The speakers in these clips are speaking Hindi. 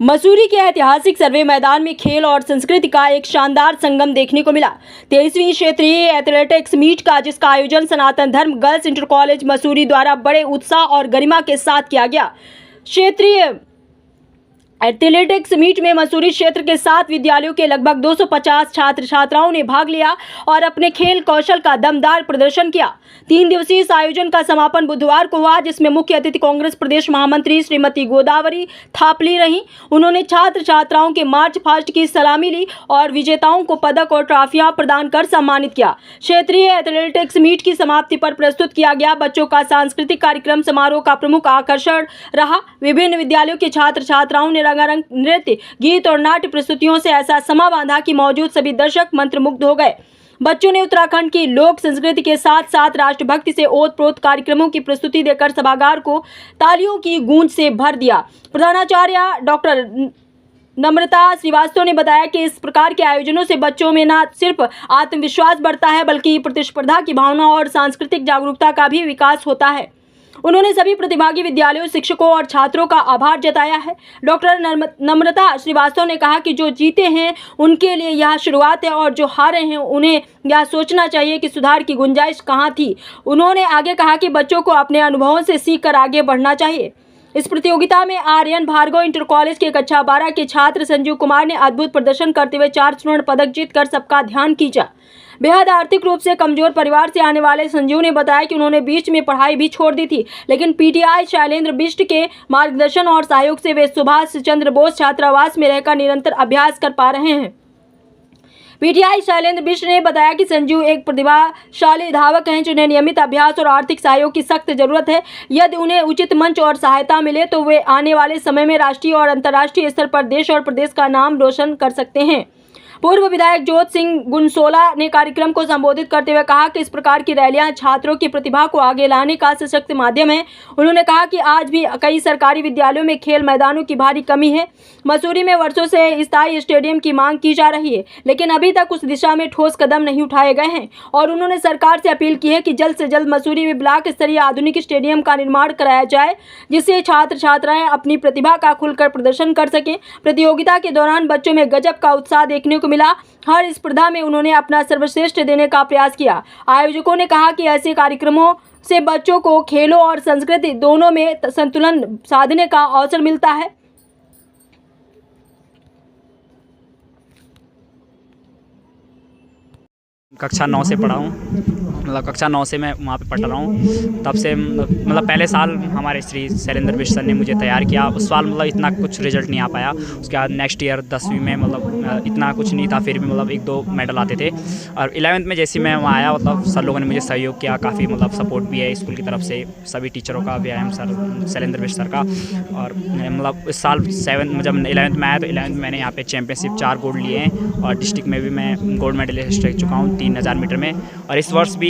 मसूरी के ऐतिहासिक सर्वे मैदान में खेल और संस्कृति का एक शानदार संगम देखने को मिला। 23वीं क्षेत्रीय एथलेटिक्स मीट का जिसका आयोजन सनातन धर्म गर्ल्स इंटर कॉलेज मसूरी द्वारा बड़े उत्साह और गरिमा के साथ किया गया। क्षेत्रीय एथलेटिक्स मीट में मसूरी क्षेत्र के 7 विद्यालयों के लगभग 250 छात्र छात्राओं ने भाग लिया और अपने खेल कौशल का दमदार प्रदर्शन किया। 3 दिवसीय इस आयोजन का समापन बुधवार को हुआ, जिसमें मुख्य अतिथि कांग्रेस प्रदेश महामंत्री श्रीमती गोदावरी थापली रहीं। उन्होंने छात्र छात्राओं के मार्च पास्ट की सलामी ली और विजेताओं को पदक और ट्रॉफियां प्रदान कर सम्मानित किया। क्षेत्रीय एथलेटिक्स मीट की समाप्ति पर प्रस्तुत किया गया बच्चों का सांस्कृतिक कार्यक्रम समारोह का प्रमुख आकर्षण रहा। विभिन्न विद्यालयों के छात्र छात्राओं ने रंगारंग नृत्य, गीत और नाट्य प्रस्तुतियों से ऐसा समा बांधा कि मौजूद सभी दर्शक मंत्रमुग्ध हो गए। बच्चों ने उत्तराखंड की लोक संस्कृति के साथ साथ राष्ट्रभक्ति से ओतप्रोत कार्यक्रमों की प्रस्तुति देकर सभागार को तालियों की गूंज से भर दिया। प्रधानाचार्य डॉक्टर नम्रता श्रीवास्तव ने बताया कि इस प्रकार के आयोजनों से बच्चों में न सिर्फ आत्मविश्वास बढ़ता है बल्कि प्रतिस्पर्धा की भावना और सांस्कृतिक जागरूकता का भी विकास होता है। उन्होंने सभी प्रतिभागी विद्यालयों, शिक्षकों और छात्रों का आभार जताया है। डॉक्टर नम्रता श्रीवास्तव ने कहा कि जो जीते हैं उनके लिए यह शुरुआत है और जो हारे हैं उन्हें यह सोचना चाहिए कि सुधार की गुंजाइश कहाँ थी। उन्होंने आगे कहा कि बच्चों को अपने अनुभवों से सीखकर आगे बढ़ना चाहिए। इस प्रतियोगिता में आर्यन भार्गव इंटर कॉलेज के कक्षा 12 के छात्र संजीव कुमार ने अद्भुत प्रदर्शन करते हुए 4 स्वर्ण पदक जीतकर सबका ध्यान खींचा। बेहद आर्थिक रूप से कमजोर परिवार से आने वाले संजीव ने बताया कि उन्होंने बीच में पढ़ाई भी छोड़ दी थी, लेकिन पीटीआई शैलेंद्र बिष्ट के मार्गदर्शन और सहयोग से वे सुभाष चंद्र बोस छात्रावास में रहकर निरंतर अभ्यास कर पा रहे हैं। पीटीआई शैलेंद्र बिष्ट ने बताया कि संजीव एक प्रतिभाशाली धावक हैं जिन्हें नियमित अभ्यास और आर्थिक सहयोग की सख्त जरूरत है। यदि उन्हें उचित मंच और सहायता मिले तो वे आने वाले समय में राष्ट्रीय और अंतर्राष्ट्रीय स्तर पर देश और प्रदेश का नाम रोशन कर सकते हैं। पूर्व विधायक जोत सिंह गुनसोला ने कार्यक्रम को संबोधित करते हुए कहा कि इस प्रकार की रैलियां छात्रों की प्रतिभा को आगे लाने का सशक्त माध्यम है। उन्होंने कहा कि आज भी कई सरकारी विद्यालयों में खेल मैदानों की भारी कमी है। मसूरी में वर्षों से स्थायी स्टेडियम की मांग की जा रही है, लेकिन अभी तक उस दिशा में ठोस कदम नहीं उठाए गए हैं और उन्होंने सरकार से अपील की है कि जल्द से जल्द मसूरी में ब्लॉक स्तरीय आधुनिक स्टेडियम का निर्माण कराया जाए, जिससे छात्र छात्राएं अपनी प्रतिभा का खुलकर प्रदर्शन कर सकें। प्रतियोगिता के दौरान बच्चों में गजब का उत्साह देखने को मिला। हर स्पर्धा में उन्होंने अपना सर्वश्रेष्ठ देने का प्रयास किया। आयोजकों ने कहा कि ऐसे कार्यक्रमों से बच्चों को खेलों और संस्कृति दोनों में संतुलन साधने का अवसर मिलता है। कक्षा 9 से पढ़ा हूँ, मतलब कक्षा 9 से मैं वहाँ पे पढ़ रहा हूँ। तब से मतलब पहले साल हमारे श्री शैलेंद्र बिष्ट सर ने मुझे तैयार किया। उस साल मतलब इतना कुछ रिजल्ट नहीं आ पाया। उसके बाद नेक्स्ट ईयर 10वीं में मतलब इतना कुछ नहीं था, फिर भी मतलब 1-2 मेडल आते थे। और 11th में जैसे मैं वहाँ आया मतलब सर लोगों ने मुझे सहयोग किया, काफ़ी मतलब सपोर्ट भी है स्कूल की तरफ से, सभी टीचरों का, व्यायाम सर शैलेंद्र बिष्ट सर का। और मतलब इस साल जब 11th में आया तो 11th में मैंने यहाँ पे चैम्पियनशिप 4 गोल्ड लिए हैं और डिस्ट्रिक्ट में भी मैं गोल्ड मेडलिस्ट रह चुका हूँ 3000 मीटर में। और इस वर्ष भी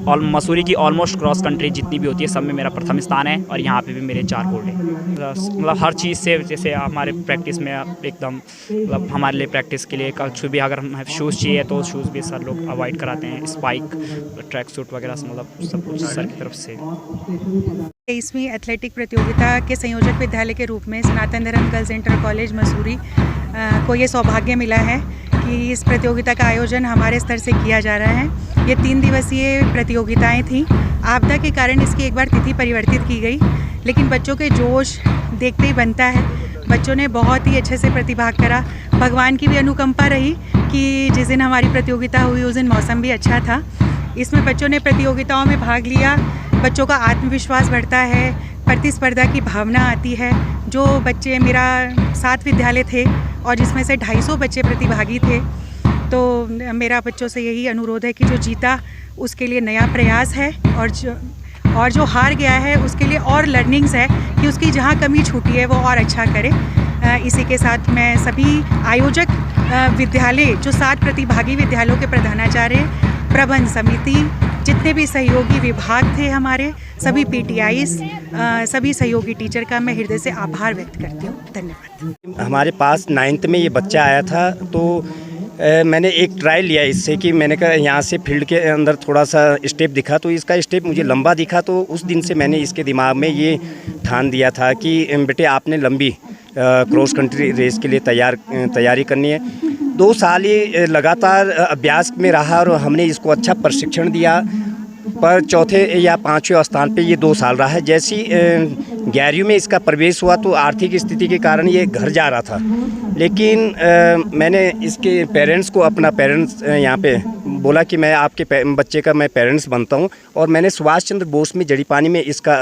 मसूरी की ऑलमोस्ट क्रॉस कंट्री जितनी भी होती है सब में मेरा प्रथम स्थान है और यहाँ पे भी मेरे 4 गोल्ड हैं। मतलब हर चीज़ से, जैसे हमारे प्रैक्टिस में एकदम मतलब हमारे लिए प्रैक्टिस के लिए कुछ भी अगर शूज़ चाहिए तो शूज़ भी सर लोग अवॉइड कराते हैं, स्पाइक, ट्रैक सूट वगैरह से मतलब सब कुछ सर की तरफ से। 23वीं एथलेटिक प्रतियोगिता के संयोजक विद्यालय के रूप में सनातन धर्म गर्ल्स इंटर कॉलेज मसूरी को ये सौभाग्य मिला है कि इस प्रतियोगिता का आयोजन हमारे स्तर से किया जा रहा है। ये 3 दिवसीय प्रतियोगिताएं थीं। आपदा के कारण इसकी एक बार तिथि परिवर्तित की गई, लेकिन बच्चों के जोश देखते ही बनता है। बच्चों ने बहुत ही अच्छे से प्रतिभाग करा। भगवान की भी अनुकंपा रही कि जिस दिन हमारी प्रतियोगिता हुई उस दिन मौसम भी अच्छा था। इसमें बच्चों ने प्रतियोगिताओं में भाग लिया, बच्चों का आत्मविश्वास बढ़ता है, प्रतिस्पर्धा की भावना आती है। जो बच्चे, मेरा 7 विद्यालय थे और जिसमें से 250 बच्चे प्रतिभागी थे, तो मेरा बच्चों से यही अनुरोध है कि जो जीता उसके लिए नया प्रयास है और जो हार गया है उसके लिए और लर्निंग्स है कि उसकी जहाँ कमी छूटी है वो और अच्छा करे। इसी के साथ मैं सभी आयोजक विद्यालय, जो 7 प्रतिभागी विद्यालयों के प्रधानाचार्य, प्रबंध समिति, जितने भी सहयोगी विभाग थे हमारे, सभी पीटीआईस, सभी सहयोगी टीचर का मैं हृदय से आभार व्यक्त करती हूँ। धन्यवाद। हमारे पास 9th में ये बच्चा आया था तो मैंने एक ट्रायल लिया इससे कि मैंने कहा यहाँ से फील्ड के अंदर थोड़ा सा स्टेप दिखा तो इसका स्टेप मुझे लंबा दिखा, तो उस दिन से मैंने इसके दिमाग में ये ठान दिया था कि बेटे आपने लंबी क्रॉस कंट्री रेस के लिए तैयारी करनी है। 2 साल ये लगातार अभ्यास में रहा और हमने इसको अच्छा प्रशिक्षण दिया, पर चौथे या 5वें स्थान पे ये 2 साल रहा है। जैसी 11वीं में इसका प्रवेश हुआ तो आर्थिक स्थिति के कारण ये घर जा रहा था, लेकिन मैंने इसके पेरेंट्स को अपना पेरेंट्स यहाँ पे बोला कि मैं आपके बच्चे का मैं पेरेंट्स बनता हूँ, और मैंने सुभाष चंद्र बोस में जड़ीपानी में इसका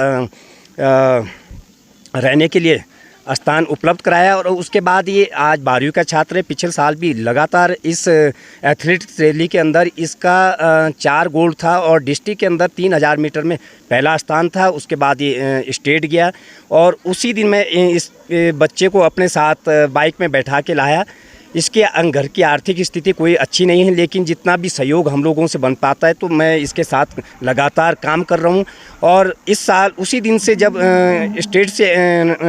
रहने के लिए स्थान उपलब्ध कराया। और उसके बाद ये आज 12वीं का छात्र है। पिछले साल भी लगातार इस एथलेटिक्स रैली के अंदर इसका 4 गोल्ड था और डिस्ट्रिक्ट के अंदर 3000 मीटर में पहला स्थान था। उसके बाद ये स्टेट गया और उसी दिन मैं इस बच्चे को अपने साथ बाइक में बैठा के लाया। इसके घर की आर्थिक स्थिति कोई अच्छी नहीं है, लेकिन जितना भी सहयोग हम लोगों से बन पाता है तो मैं इसके साथ लगातार काम कर रहा हूँ। और इस साल उसी दिन से जब स्टेट से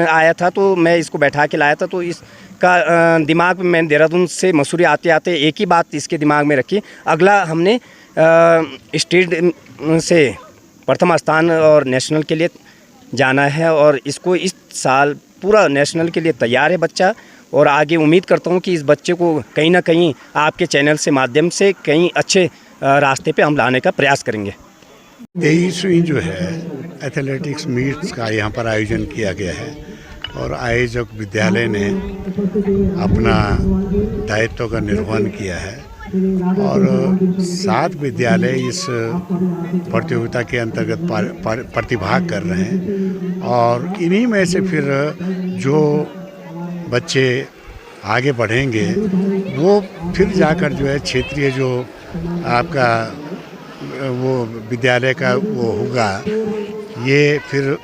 आया था तो मैं इसको बैठा के लाया था, तो इसका दिमाग में मैंने देहरादून से मसूरी आते आते एक ही बात इसके दिमाग में रखी, अगला हमने स्टेट से प्रथम स्थान और नेशनल के लिए जाना है। और इसको इस साल पूरा नेशनल के लिए तैयार है बच्चा, और आगे उम्मीद करता हूं कि इस बच्चे को कहीं ना कहीं आपके चैनल से माध्यम से कहीं अच्छे रास्ते पे हम लाने का प्रयास करेंगे। 23वीं जो है एथलेटिक्स मीट्स का यहाँ पर आयोजन किया गया है और आयोजक विद्यालय ने अपना दायित्व का निर्वहन किया है और 7 विद्यालय इस प्रतियोगिता के अंतर्गत प्रतिभाग कर रहे हैं। और इन्हीं में से फिर जो बच्चे आगे बढ़ेंगे वो फिर जाकर जो है क्षेत्रीय जो आपका वो विद्यालय का वो होगा, ये फिर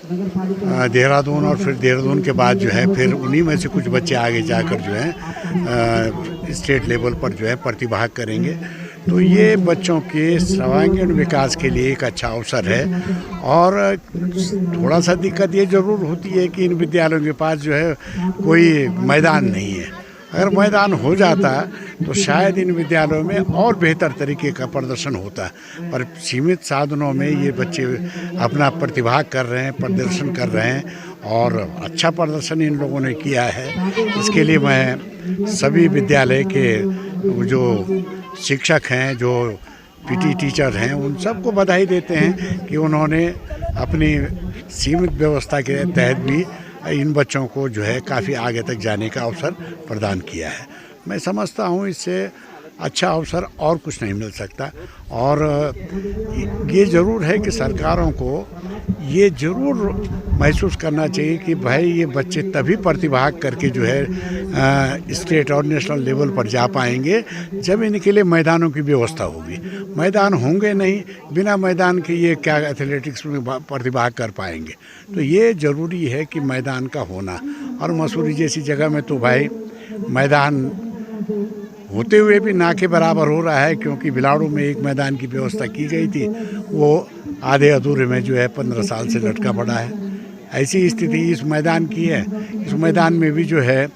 देहरादून और फिर देहरादून के बाद जो है फिर उन्हीं में से कुछ बच्चे आगे जाकर जो है स्टेट लेवल पर जो है प्रतिभाग करेंगे। तो ये बच्चों के सर्वांगीण विकास के लिए एक अच्छा अवसर है। और थोड़ा सा दिक्कत ये ज़रूर होती है कि इन विद्यालयों के पास जो है कोई मैदान नहीं है। अगर मैदान हो जाता तो शायद इन विद्यालयों में और बेहतर तरीके का प्रदर्शन होता, पर सीमित साधनों में ये बच्चे अपना प्रतिभाग कर रहे हैं, प्रदर्शन कर रहे हैं और अच्छा प्रदर्शन इन लोगों ने किया है। इसके लिए मैं सभी विद्यालय के जो शिक्षक हैं, जो पीटी टीचर हैं, उन सबको बधाई देते हैं कि उन्होंने अपनी सीमित व्यवस्था के तहत भी इन बच्चों को जो है काफ़ी आगे तक जाने का अवसर प्रदान किया है। मैं समझता हूँ इससे अच्छा अवसर और कुछ नहीं मिल सकता। और ये ज़रूर है कि सरकारों को ये ज़रूर महसूस करना चाहिए कि भाई ये बच्चे तभी प्रतिभाग करके जो है स्टेट और नेशनल लेवल पर जा पाएंगे जब इनके लिए मैदानों की व्यवस्था होगी। मैदान होंगे नहीं, बिना मैदान के ये क्या एथलेटिक्स में प्रतिभाग कर पाएंगे। तो ये ज़रूरी है कि मैदान का होना। और मसूरी जैसी जगह में तो भाई मैदान होते हुए भी ना के बराबर हो रहा है, क्योंकि बिलाड़ू में एक मैदान की व्यवस्था की गई थी, वो आधे अधूरे में जो है 15 साल से लटका पड़ा है। ऐसी स्थिति इस मैदान की है। इस मैदान में भी जो है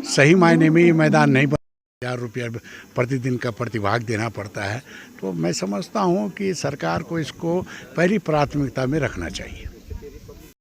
सही मायने में ये मैदान नहीं बन, 1000 रुपया प्रतिदिन का प्रतिभाग देना पड़ता है। तो मैं समझता हूँ कि सरकार को इसको पहली प्राथमिकता में रखना चाहिए।